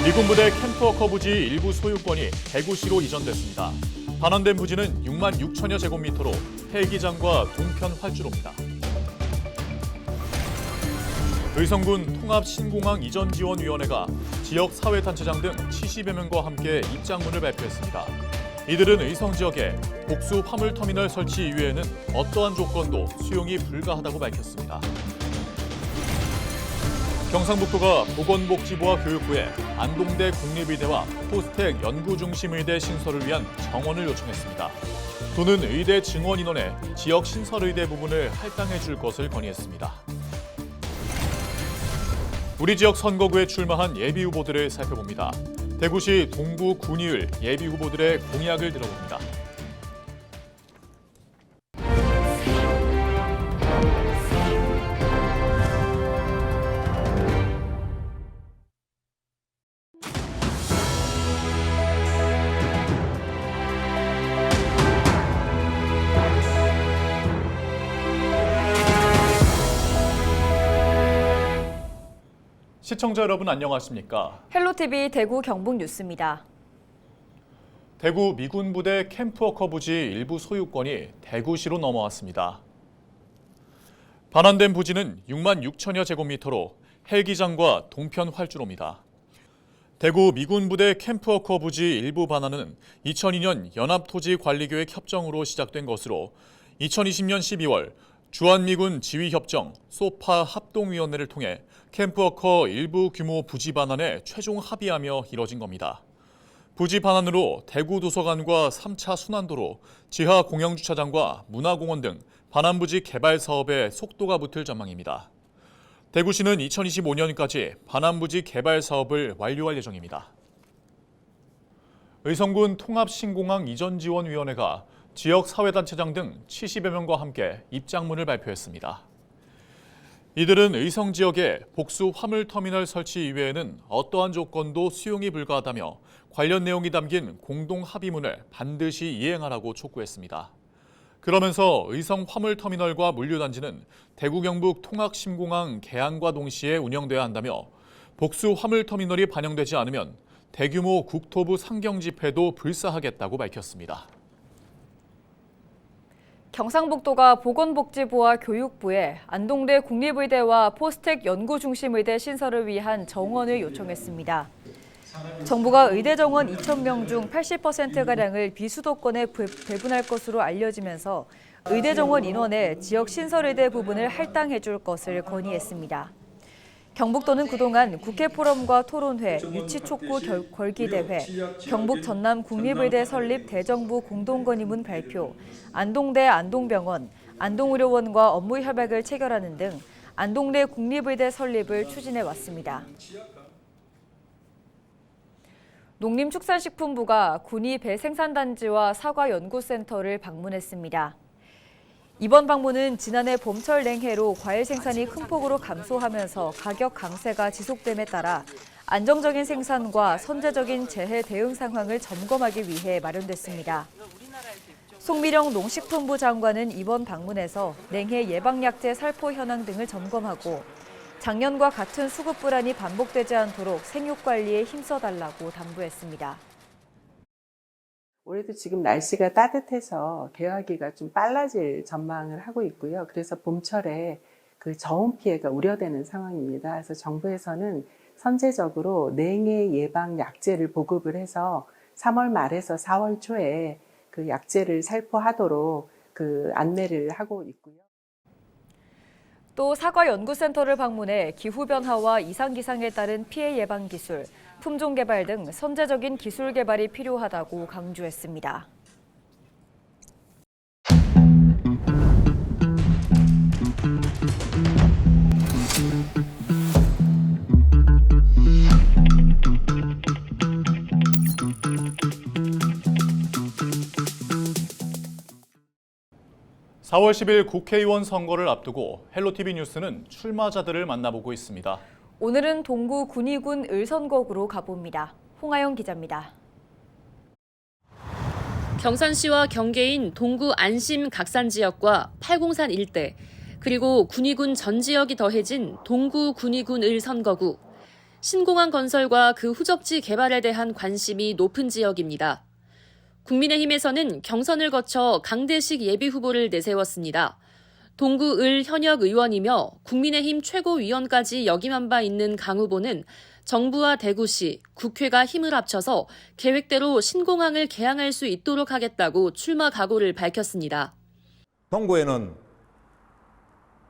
미군 부대 캠프워커 부지 일부 소유권이 대구시로 이전됐습니다. 반환된 부지는 6만 6천여 제곱미터로 헬기장과 동편 활주로입니다. 의성군 통합신공항이전지원위원회가 지역 사회단체장 등 70여 명과 함께 입장문을 발표했습니다. 이들은 의성 지역에 복수 화물터미널 설치 이외에는 어떠한 조건도 수용이 불가하다고 밝혔습니다. 경상북도가 보건복지부와 교육부에 안동대 국립의대와 포스텍 연구중심의대 신설을 위한 정원을 요청했습니다. 도는 의대 증원 인원에 지역 신설의대 부분을 할당해 줄 것을 건의했습니다. 우리 지역 선거구에 출마한 예비후보들을 살펴봅니다. 대구시 동구 군의을 예비후보들의 공약을 들어봅니다. 시청자 여러분 안녕하십니까? 헬로티비 대구 경북 뉴스입니다. 대구 미군 부대 캠프워커 부지 일부 소유권이 대구시로 넘어왔습니다. 반환된 부지는 6만 6천여 제곱미터로 헬기장과 동편 활주로입니다. 대구 미군 부대 캠프워커 부지 일부 반환은 2002년 연합토지관리계획 협정으로 시작된 것으로 2020년 12월 주한미군 지휘협정 소파 합동위원회를 통해 캠프워커 일부 규모 부지 반환에 최종 합의하며 이뤄진 겁니다. 부지 반환으로 대구 도서관과 3차 순환도로, 지하 공영주차장과 문화공원 등 반환 부지 개발 사업에 속도가 붙을 전망입니다. 대구시는 2025년까지 반환 부지 개발 사업을 완료할 예정입니다. 의성군 통합신공항이전지원위원회가 지역 사회단체장 등 70여 명과 함께 입장문을 발표했습니다. 이들은 의성 지역에 복수 화물터미널 설치 이외에는 어떠한 조건도 수용이 불가하다며 관련 내용이 담긴 공동 합의문을 반드시 이행하라고 촉구했습니다. 그러면서 의성 화물터미널과 물류단지는 대구 경북 통합신공항 개항과 동시에 운영돼야 한다며 복수 화물터미널이 반영되지 않으면 대규모 국토부 상경 집회도 불사하겠다고 밝혔습니다. 경상북도가 보건복지부와 교육부에 안동대 국립의대와 포스텍 연구중심의대 신설을 위한 정원을 요청했습니다. 정부가 의대 정원 2,000명 중 80%가량을 비수도권에 배분할 것으로 알려지면서 의대 정원 인원에 지역 신설의대 부분을 할당해 줄 것을 건의했습니다. 경북도는 그동안 국회 포럼과 토론회, 유치촉구 걸기대회, 경북 전남 국립의대 설립 대정부 공동건의문 발표, 안동대 안동병원, 안동의료원과 업무 협약을 체결하는 등 안동대 국립의대 설립을 추진해 왔습니다. 농림축산식품부가 군위 배생산단지와 사과연구센터를 방문했습니다. 이번 방문은 지난해 봄철 냉해로 과일 생산이 큰 폭으로 감소하면서 가격 강세가 지속됨에 따라 안정적인 생산과 선제적인 재해 대응 상황을 점검하기 위해 마련됐습니다. 송미령 농식품부 장관은 이번 방문에서 냉해 예방약제 살포 현황 등을 점검하고 작년과 같은 수급 불안이 반복되지 않도록 생육 관리에 힘써달라고 당부했습니다. 올해도 지금 날씨가 따뜻해서 개화기가 좀 빨라질 전망을 하고 있고요. 그래서 봄철에 그 저온 피해가 우려되는 상황입니다. 그래서 정부에서는 선제적으로 냉해 예방 약제를 보급을 해서 3월 말에서 4월 초에 그 약제를 살포하도록 그 안내를 하고 있고요. 또 사과연구센터를 방문해 기후변화와 이상기상에 따른 피해 예방 기술, 품종 개발 등 선제적인 기술 개발이 필요하다고 강조했습니다. 4월 10일 국회의원 선거를 앞두고 헬로티비 뉴스는 출마자들을 만나보고 있습니다. 오늘은 동구 군위군 을선거구로 가봅니다. 홍하영 기자입니다. 경산시와 경계인 동구 안심 각산 지역과 팔공산 일대, 그리고 군위군 전 지역이 더해진 동구 군위군 을 선거구. 신공항 건설과 그 후적지 개발에 대한 관심이 높은 지역입니다. 국민의힘에서는 경선을 거쳐 강대식 예비후보를 내세웠습니다. 동구 을 현역 의원이며 국민의힘 최고위원까지 역임한 바 있는 강 후보는 정부와 대구시, 국회가 힘을 합쳐서 계획대로 신공항을 개항할 수 있도록 하겠다고 출마 각오를 밝혔습니다. 동구에는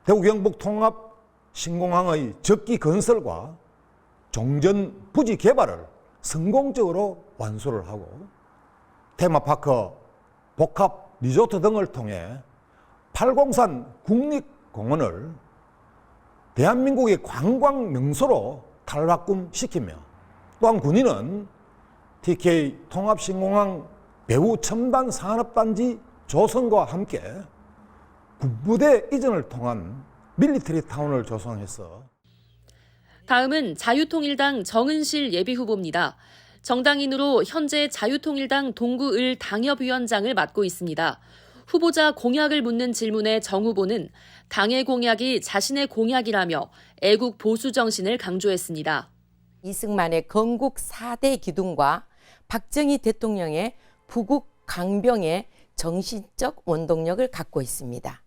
대구 경북 통합 신공항의 적기 건설과 종전 부지 개발을 성공적으로 완수를 하고 테마파크, 복합 리조트 등을 통해 팔공산 국립공원을 대한민국의 관광 명소로 탈바꿈시키며 또한 군인은 TK 통합신공항 배후 첨단 산업단지 조성과 함께 군부대 이전을 통한 밀리터리 타운을 조성해서 다음은 자유통일당 정은실 예비후보입니다. 정당인으로 현재 자유통일당 동구 을 당협위원장을 맡고 있습니다. 후보자 공약을 묻는 질문에 정 후보는 당의 공약이 자신의 공약이라며 애국 보수 정신을 강조했습니다. 이승만의 건국 4대 기둥과 박정희 대통령의 부국 강병의 정신적 원동력을 갖고 있습니다.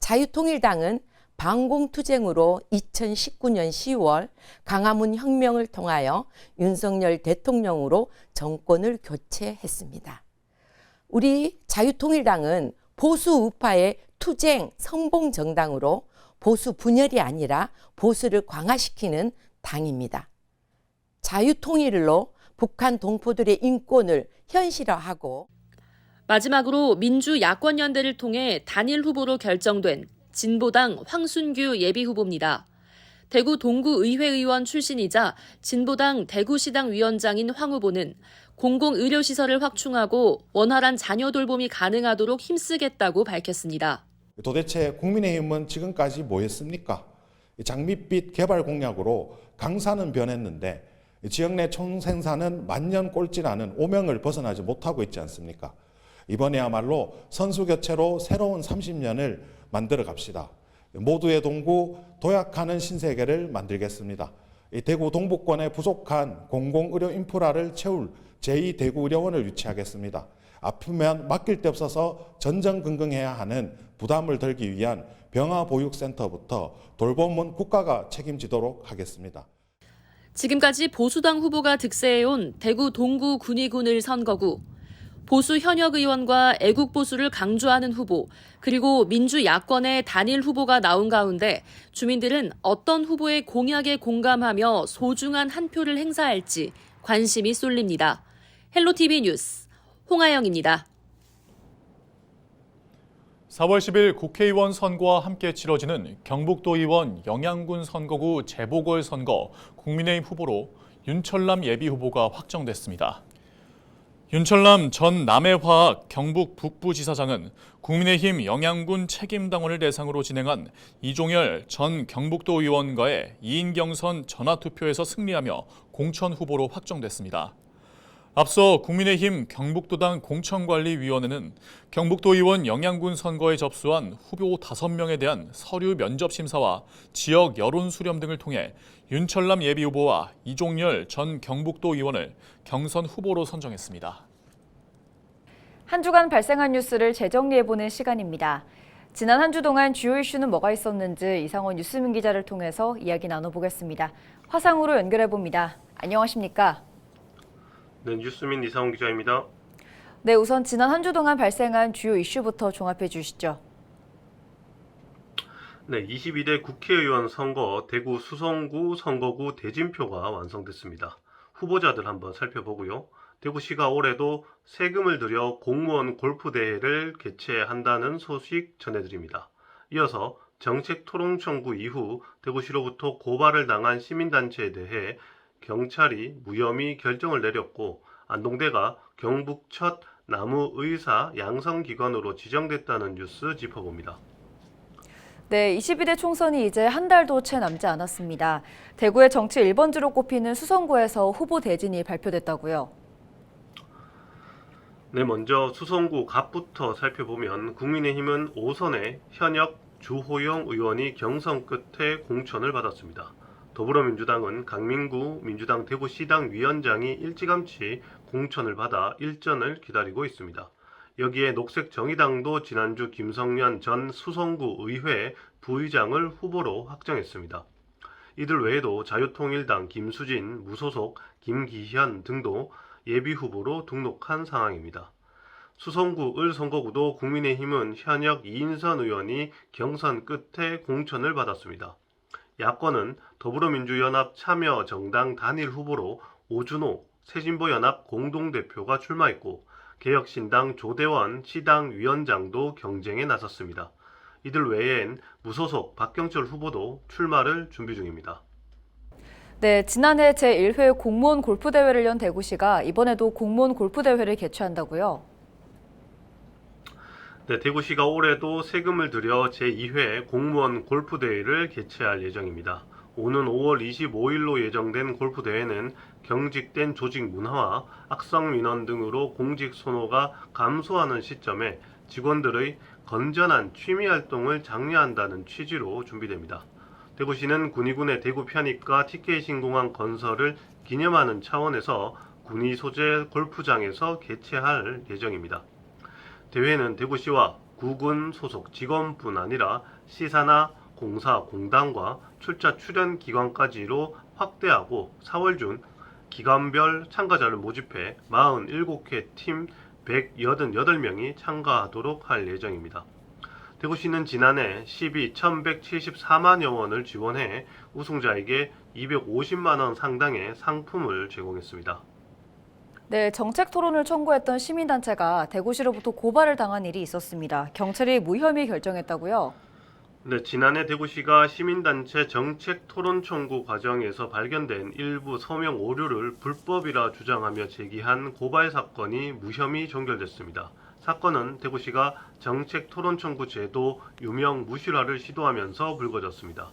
자유통일당은 반공투쟁으로 2019년 10월 광화문 혁명을 통하여 윤석열 대통령으로 정권을 교체했습니다. 우리 자유통일당은 보수 우파의 투쟁 선봉 정당으로 보수 분열이 아니라 보수를 강화시키는 당입니다. 자유통일로 북한 동포들의 인권을 현실화하고 마지막으로 민주야권연대를 통해 단일 후보로 결정된 진보당 황순규 예비후보입니다. 대구 동구의회의원 출신이자 진보당 대구시당 위원장인 황 후보는 공공의료시설을 확충하고 원활한 자녀 돌봄이 가능하도록 힘쓰겠다고 밝혔습니다. 도대체 국민의힘은 지금까지 뭐 했습니까? 장밋빛 개발 공약으로 강산은 변했는데 지역 내 총생산은 만년 꼴찌라는 오명을 벗어나지 못하고 있지 않습니까? 이번에야말로 선수교체로 새로운 30년을 만들어 갑시다. 모두의 동구 도약하는 신세계를 만들겠습니다. 대구 동북권의 부족한 공공의료 인프라를 채울 제2대구의료원을 유치하겠습니다. 아프면 맡길 데 없어서 전전긍긍해야 하는 부담을 덜기 위한 병화보육센터부터 돌봄은 국가가 책임지도록 하겠습니다. 지금까지 보수당 후보가 득세해온 대구 동구 군의군을 선거구, 보수 현역 의원과 애국 보수를 강조하는 후보, 그리고 민주야권의 단일 후보가 나온 가운데 주민들은 어떤 후보의 공약에 공감하며 소중한 한 표를 행사할지 관심이 쏠립니다. 헬로티비 뉴스 홍하영입니다. 4월 10일 국회의원 선거와 함께 치러지는 경북도의원 영양군 선거구 재보궐선거 국민의힘 후보로 윤철남 예비후보가 확정됐습니다. 윤철남 전 남해화학 경북 북부지사장은 국민의힘 영양군 책임당원을 대상으로 진행한 이종열 전 경북도 의원과의 2인 경선 전화투표에서 승리하며 공천 후보로 확정됐습니다. 앞서 국민의힘 경북도당 공천관리위원회는 경북도 의원 영양군 선거에 접수한 후보 5명에 대한 서류 면접 심사와 지역 여론 수렴 등을 통해 윤철남 예비후보와 이종열 전 경북도 의원을 경선 후보로 선정했습니다. 한 주간 발생한 뉴스를 재정리해보는 시간입니다. 지난 한 주 동안 주요 이슈는 뭐가 있었는지 이상원 뉴스민 기자를 통해서 이야기 나눠보겠습니다. 화상으로 연결해봅니다. 안녕하십니까? 네, 뉴스민 이상원 기자입니다. 네, 우선 지난 한 주 동안 발생한 주요 이슈부터 종합해 주시죠. 네, 22대 국회의원 선거 대구 수성구 선거구 대진표가 완성됐습니다. 후보자들 한번 살펴보고요. 대구시가 올해도 세금을 들여 공무원 골프대회를 개최한다는 소식 전해드립니다. 이어서 정책토론 청구 이후 대구시로부터 고발을 당한 시민단체에 대해 경찰이 무혐의 결정을 내렸고 안동대가 경북 첫 나무의사 양성기관으로 지정됐다는 뉴스 짚어봅니다. 네, 22대 총선이 이제 한 달도 채 남지 않았습니다. 대구의 정치 1번지로 꼽히는 수성구에서 후보 대진이 발표됐다고요? 네, 먼저 수성구 갑부터 살펴보면 국민의힘은 5선의 현역 주호영 의원이 경선 끝에 공천을 받았습니다. 더불어민주당은 강민구 민주당 대구시당 위원장이 일찌감치 공천을 받아 일전을 기다리고 있습니다. 여기에 녹색정의당도 지난주 김성년 전 수성구 의회 부의장을 후보로 확정했습니다. 이들 외에도 자유통일당 김수진, 무소속 김기현 등도 예비후보로 등록한 상황입니다. 수성구 을 선거구도 국민의힘은 현역 이인선 의원이 경선 끝에 공천을 받았습니다. 야권은 더불어민주연합 참여정당 단일 후보로 오준호 새진보연합 공동대표가 출마했고 개혁신당 조대원 시당 위원장도 경쟁에 나섰습니다. 이들 외엔 무소속 박경철 후보도 출마를 준비 중입니다. 네, 지난해 제1회 공무원 골프대회를 연 대구시가 이번에도 공무원 골프대회를 개최한다고요? 네, 대구시가 올해도 세금을 들여 제2회 공무원 골프대회를 개최할 예정입니다. 오는 5월 25일로 예정된 골프대회는 경직된 조직 문화와 악성 민원 등으로 공직 선호가 감소하는 시점에 직원들의 건전한 취미 활동을 장려한다는 취지로 준비됩니다. 대구시는 군위군의 대구 편입과 TK 신공항 건설을 기념하는 차원에서 군위 소재 골프장에서 개최할 예정입니다. 대회는 대구시와 구군 소속 직원뿐 아니라 시사나 공사, 공단과 출자 출연 기관까지로 확대하고 4월 중 기관별 참가자를 모집해 47개 팀 188명이 참가하도록 할 예정입니다. 대구시는 지난해 1174만여 원을 지원해 우승자에게 250만 원 상당의 상품을 제공했습니다. 네, 정책 토론을 청구했던 시민단체가 대구시로부터 고발을 당한 일이 있었습니다. 경찰이 무혐의 결정했다고요? 네, 지난해 대구시가 시민단체 정책 토론 청구 과정에서 발견된 일부 서명 오류를 불법이라 주장하며 제기한 고발 사건이 무혐의 종결됐습니다. 사건은 대구시가 정책 토론 청구 제도 유명 무실화를 시도하면서 불거졌습니다.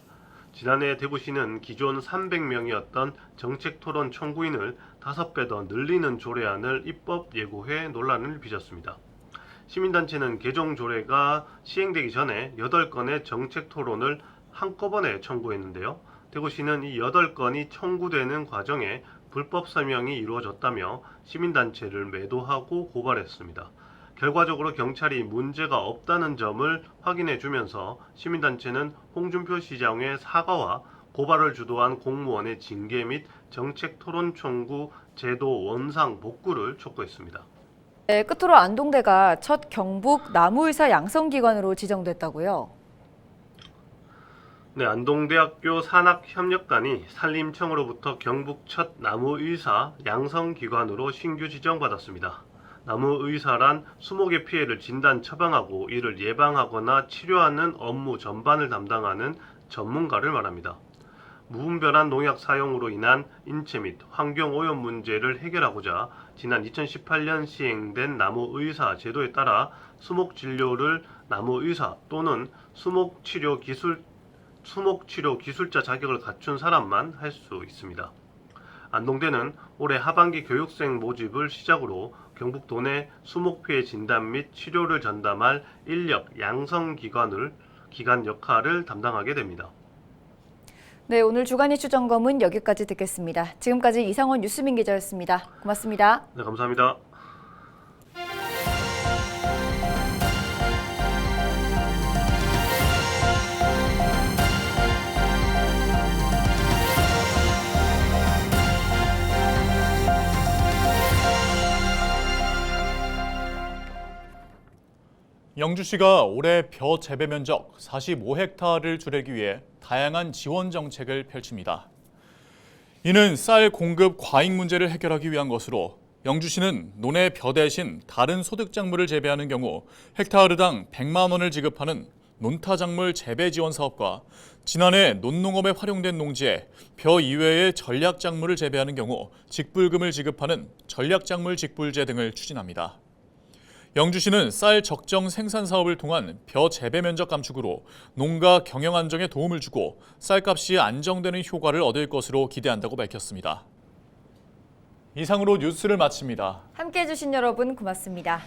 지난해 대구시는 기존 300명이었던 정책 토론 청구인을 5배 더 늘리는 조례안을 입법 예고해 논란을 빚었습니다. 시민단체는 개정 조례가 시행되기 전에 8건의 정책 토론을 한꺼번에 청구했는데요. 대구시는 이 8건이 청구되는 과정에 불법 서명이 이루어졌다며 시민단체를 매도하고 고발했습니다. 결과적으로 경찰이 문제가 없다는 점을 확인해 주면서 시민단체는 홍준표 시장의 사과와 고발을 주도한 공무원의 징계 및 정책 토론 청구 제도 원상 복구를 촉구했습니다. 네, 끝으로 안동대가 첫 경북 나무의사 양성기관으로 지정됐다고요? 네, 안동대학교 산학협력단이 산림청으로부터 경북 첫 나무의사 양성기관으로 신규 지정받았습니다. 나무의사란 수목의 피해를 진단 처방하고 이를 예방하거나 치료하는 업무 전반을 담당하는 전문가를 말합니다. 무분별한 농약 사용으로 인한 인체 및 환경 오염 문제를 해결하고자 지난 2018년 시행된 나무의사 제도에 따라 수목 진료를 나무의사 또는 수목치료 기술자 자격을 갖춘 사람만 할 수 있습니다. 안동대는 올해 하반기 교육생 모집을 시작으로 경북 도내 수목 피해 진단 및 치료를 전담할 인력 양성 기관 역할을 담당하게 됩니다. 네, 오늘 주간 이슈 점검은 여기까지 듣겠습니다. 지금까지 이상원 뉴스민 기자였습니다. 고맙습니다. 네, 감사합니다. 영주시가 올해 벼 재배 면적 45헥타르를 줄이기 위해 다양한 지원 정책을 펼칩니다. 이는 쌀 공급 과잉 문제를 해결하기 위한 것으로 영주시는 논의 벼 대신 다른 소득작물을 재배하는 경우 헥타르당 100만 원을 지급하는 논타작물 재배 지원 사업과 지난해 논농업에 활용된 농지에 벼 이외의 전략작물을 재배하는 경우 직불금을 지급하는 전략작물 직불제 등을 추진합니다. 영주시는 쌀 적정 생산 사업을 통한 벼 재배 면적 감축으로 농가 경영 안정에 도움을 주고 쌀값이 안정되는 효과를 얻을 것으로 기대한다고 밝혔습니다. 이상으로 뉴스를 마칩니다. 함께해 주신 여러분 고맙습니다.